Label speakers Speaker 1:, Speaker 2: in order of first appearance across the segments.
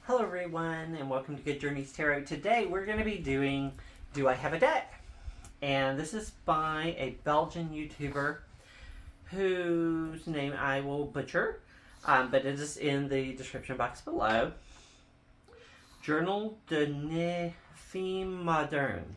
Speaker 1: Hello everyone and welcome to Good Journeys Tarot. Today we're going to be doing Do I Have a Deck? And this is by a Belgian YouTuber whose name I will butcher, but it is in the description box below. Journal de ne Femme Moderne.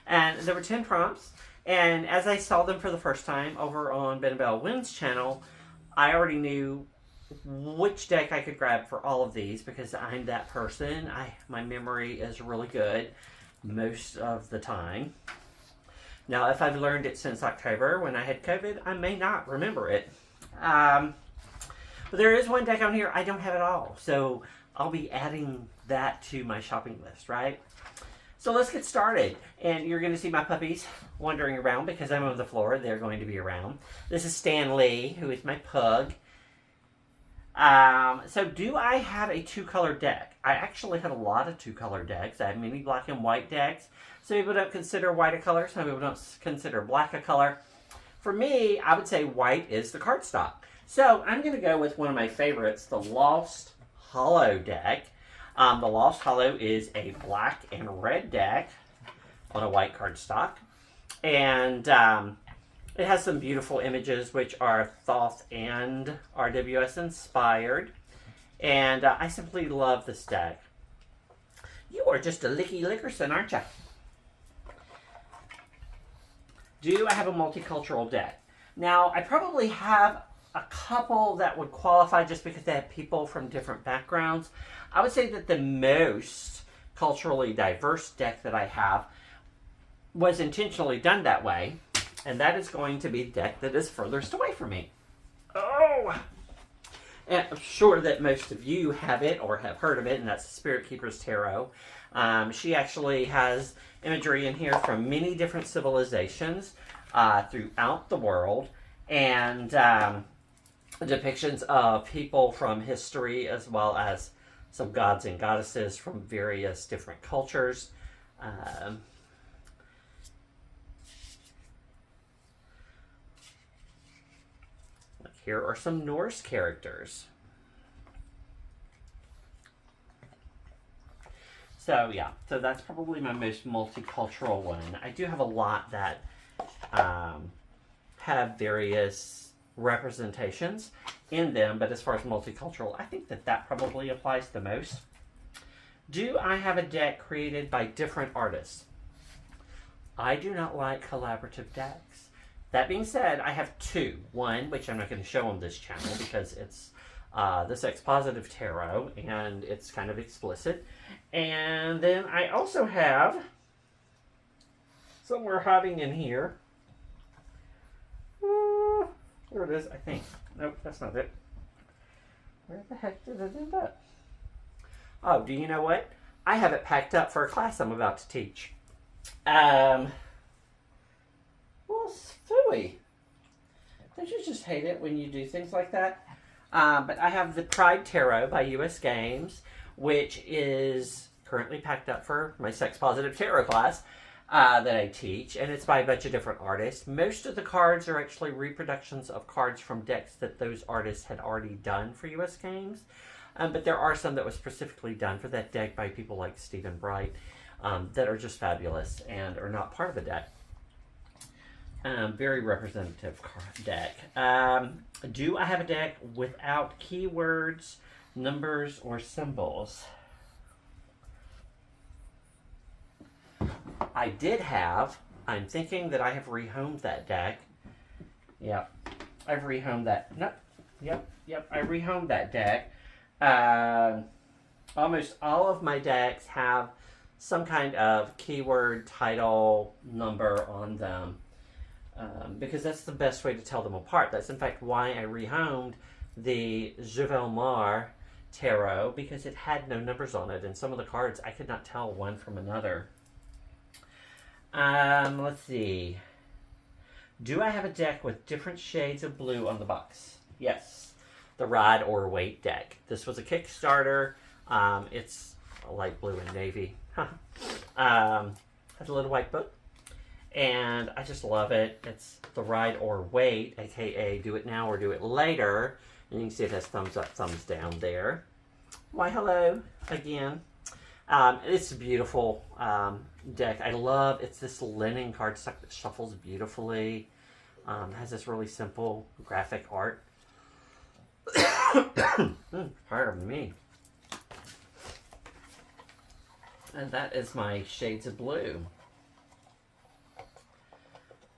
Speaker 1: And there were 10 prompts, and as I saw them for the first time over on Benabelle Wynn's channel, I already knew which deck I could grab for all of these because I'm that person. My memory is really good most of the time. Now, if I've learned it since October when I had COVID, I may not remember it. But there is one deck on here I don't have at all, so I'll be adding that to my shopping list, right? So let's get started. And you're going to see my puppies wandering around because I'm on the floor. They're going to be around. This is Stan Lee, who is my pug. So do I have a two-color deck? I actually have a lot of two-color decks. I have many black and white decks. Some people don't consider white a color. Some people don't consider black a color. For me, I would say white is the cardstock. So I'm going to go with one of my favorites, the Lost Hollow deck. The Lost Hollow is a black and red deck on a white cardstock. And it has some beautiful images which are Thoth and RWS inspired. And I simply love this deck. You are just a licky lickerson, aren't you? Do I have a multicultural deck? Now, I probably have a couple that would qualify just because they have people from different backgrounds. I would say that the most culturally diverse deck that I have was intentionally done that way. And that is going to be the deck that is furthest away from me. Oh! And I'm sure that most of you have it or have heard of it, and that's Spirit Keeper's Tarot. She actually has imagery in here from many different civilizations throughout the world, and depictions of people from history as well as some gods and goddesses from various different cultures. Here are some Norse characters. So yeah, so that's probably my most multicultural one. I do have a lot that have various representations in them, but as far as multicultural, I think that that probably applies the most. Do I have a deck created by different artists? I do not like collaborative decks. That being said, I have two. One, which I'm not going to show on this channel because it's the Sex Positive Tarot, and it's kind of explicit. And then I also have, somewhere hiding in here, there it is, I think. Nope, that's not it. Where the heck did I do that? Oh, do you know what? I have it packed up for a class I'm about to teach. Well, phooey. Don't you just hate it when you do things like that? But I have the Pride Tarot by US Games, which is currently packed up for my Sex Positive Tarot class that I teach, and it's by a bunch of different artists. Most of the cards are actually reproductions of cards from decks that those artists had already done for US Games, but there are some that was specifically done for that deck by people like Stephen Bright that are just fabulous and are not part of the deck. Very representative deck. Do I have a deck without keywords, numbers, or symbols? I did have. I'm thinking that I have rehomed that deck. Yep. I've rehomed that. No. Yep. I rehomed that deck. Almost all of my decks have some kind of keyword, title, number on them. Because that's the best way to tell them apart. That's in fact why I rehomed the Juvelmar Tarot, because it had no numbers on it, and some of the cards I could not tell one from another. Let's see. Do I have a deck with different shades of blue on the box? Yes. The Ride or Wait deck. This was a Kickstarter. It's a light blue and navy. Has a little white book. And I just love it. It's the Ride or Wait, aka do it now or do it later. And you can see it has thumbs up, thumbs down there. Why, hello again. It's a beautiful deck. I love it's this linen cardstock that shuffles beautifully. Has this really simple graphic art. Pardon me. And that is my Shades of Blue.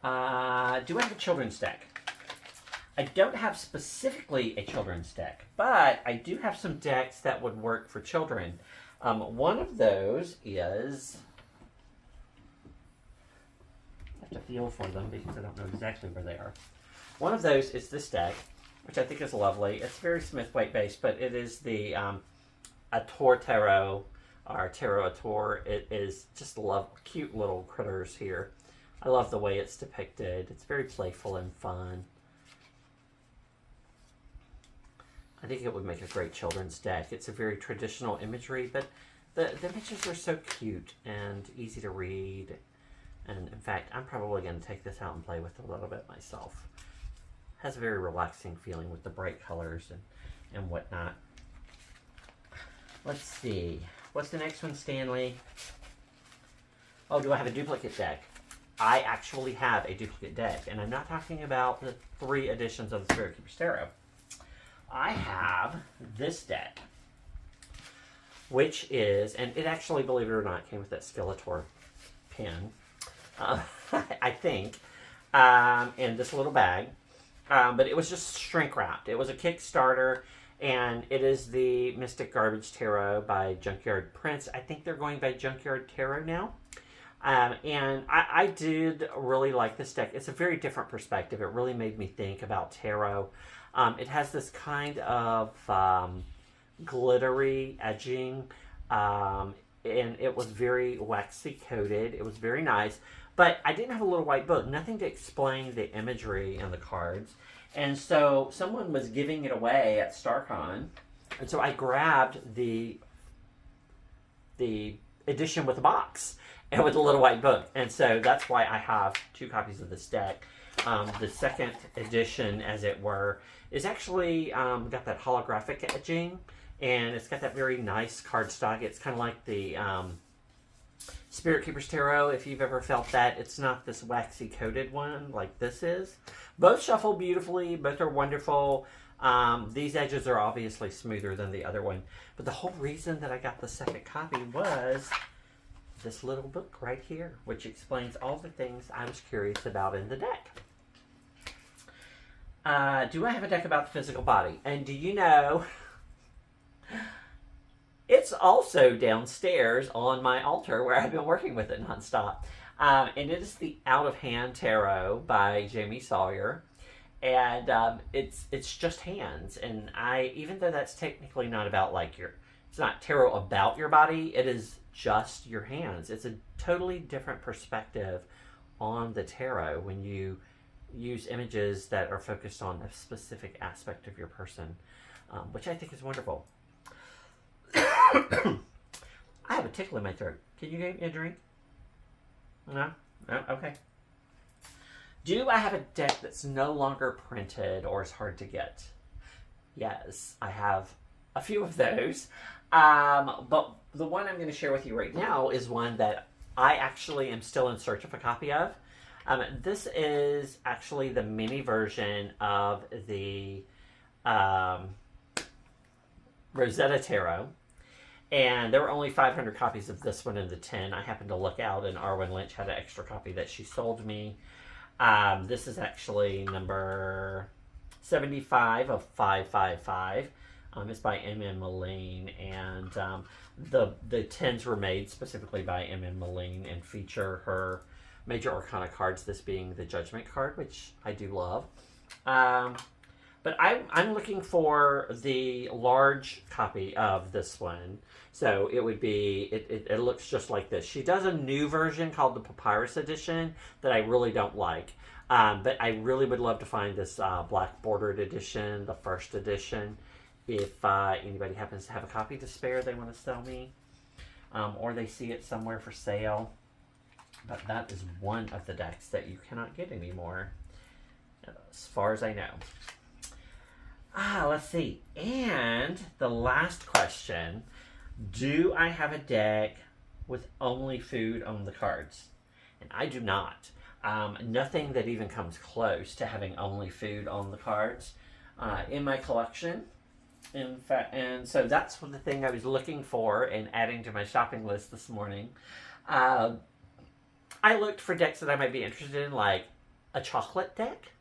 Speaker 1: Do I have a children's deck? I don't have specifically a children's deck, but I do have some decks that would work for children. One of those is... I have to feel for them because I don't know exactly where they are. One of those is this deck, which I think is lovely. It's very Smith-Waite based, but it is the Ator Tarot, or Tarot Ator. It is just cute little critters here. I love the way it's depicted. It's very playful and fun. I think it would make a great children's deck. It's a very traditional imagery, but the images are so cute and easy to read. And in fact, I'm probably going to take this out and play with it a little bit myself. It has a very relaxing feeling with the bright colors and whatnot. Let's see. What's the next one, Stanley? Oh, do I have a duplicate deck? I actually have a duplicate deck, and I'm not talking about the 3 editions of the Spirit Keepers Tarot. I have this deck, which is, and it actually, believe it or not, came with that Skeletor pin, I think, in this little bag. But it was just shrink wrapped. It was a Kickstarter, and it is the Mystic Garbage Tarot by Junkyard Prince. I think they're going by Junkyard Tarot now. And I did really like this deck. It's a very different perspective. It really made me think about tarot. It has this kind of glittery edging, and it was very waxy coated. It was very nice, but I didn't have a little white book, nothing to explain the imagery and the cards. And so someone was giving it away at StarCon, and so I grabbed the edition with the box and with a little white book. And so that's why I have 2 copies of this deck. The second edition, as it were, is actually got that holographic edging, and it's got that very nice cardstock. It's kind of like the Spirit Keepers Tarot, if you've ever felt that. It's not this waxy coated one like this is. Both shuffle beautifully. Both are wonderful. These edges are obviously smoother than the other one. But the whole reason that I got the second copy was this little book right here, which explains all the things I was curious about in the deck. Do I have a deck about the physical body? And do you know, it's also downstairs on my altar where I've been working with it nonstop. And it is the Out of Hand Tarot by Jamie Sawyer. And it's just hands. And even though that's technically not about it's not tarot about your body, it is just your hands. It's a totally different perspective on the tarot when you use images that are focused on a specific aspect of your person, which I think is wonderful. I have a tickle in my throat. Can you get me a drink? No? No? Okay. Do I have a deck that's no longer printed or is hard to get? Yes, I have a few of those. But the one I'm going to share with you right now is one that I actually am still in search of a copy of. This is actually the mini version of the Rosetta Tarot. And there were only 500 copies of this one in the tin. I happened to look out, and Arwen Lynch had an extra copy that she sold me. This is actually number 75 of 555. It's by M.M. Mullane, and the tins were made specifically by M.M. Mullane and feature her Major Arcana cards, this being the Judgment card, which I do love. But I'm looking for the large copy of this one. So it would be, it looks just like this. She does a new version called the Papyrus Edition that I really don't like. But I really would love to find this black bordered edition, the first edition. If anybody happens to have a copy to spare they want to sell me. Or they see it somewhere for sale. But that is one of the decks that you cannot get anymore, as far as I know. Let's see. And the last question, do I have a deck with only food on the cards? And I do not. Nothing that even comes close to having only food on the cards in my collection. In fact, and so that's the thing I was looking for and adding to my shopping list this morning. I looked for decks that I might be interested in, like a chocolate deck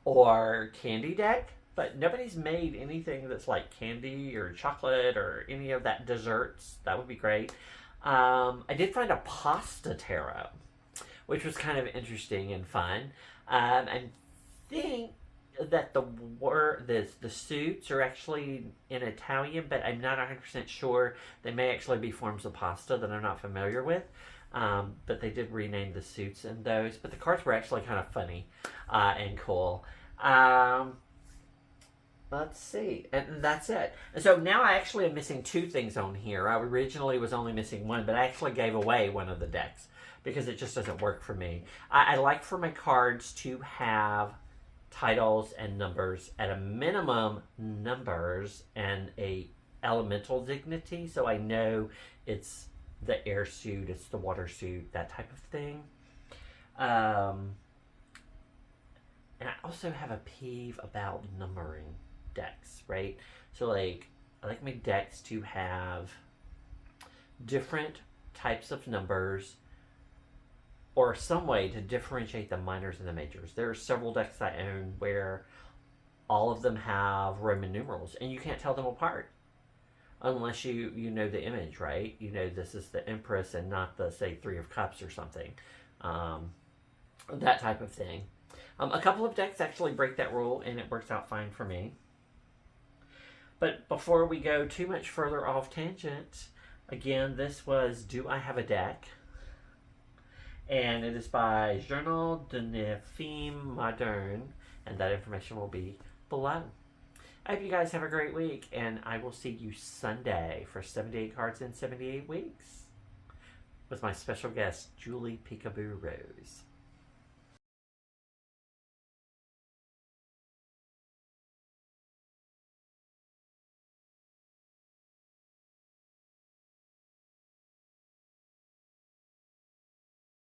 Speaker 1: or candy deck, but nobody's made anything that's like candy or chocolate or any of that desserts. That would be great. I did find a pasta tarot, which was kind of interesting and fun. I think that the suits are actually in Italian, but I'm not 100% sure. They may actually be forms of pasta that I'm not familiar with. But they did rename the suits in those. But the cards were actually kind of funny and cool. Let's see. And that's it. And so now I actually am missing two things on here. I originally was only missing one, but I actually gave away one of the decks because it just doesn't work for me. I like for my cards to have titles and numbers, at a minimum numbers and a elemental dignity, so I know it's the air suit, it's the water suit, that type of thing. And I also have a peeve about numbering decks, right? So like, I like my decks to have different types of numbers or some way to differentiate the minors and the majors. There are several decks I own where all of them have Roman numerals and you can't tell them apart unless you know the image, right? You know this is the Empress and not the, say, Three of Cups or something. That type of thing. A couple of decks actually break that rule and it works out fine for me. But before we go too much further off tangent, again, this was Do I Have a Deck? And it is by Journal de Nefim Moderne, and that information will be below. I hope you guys have a great week, and I will see you Sunday for 78 Cards in 78 Weeks with my special guest, Julie Peekaboo Rose.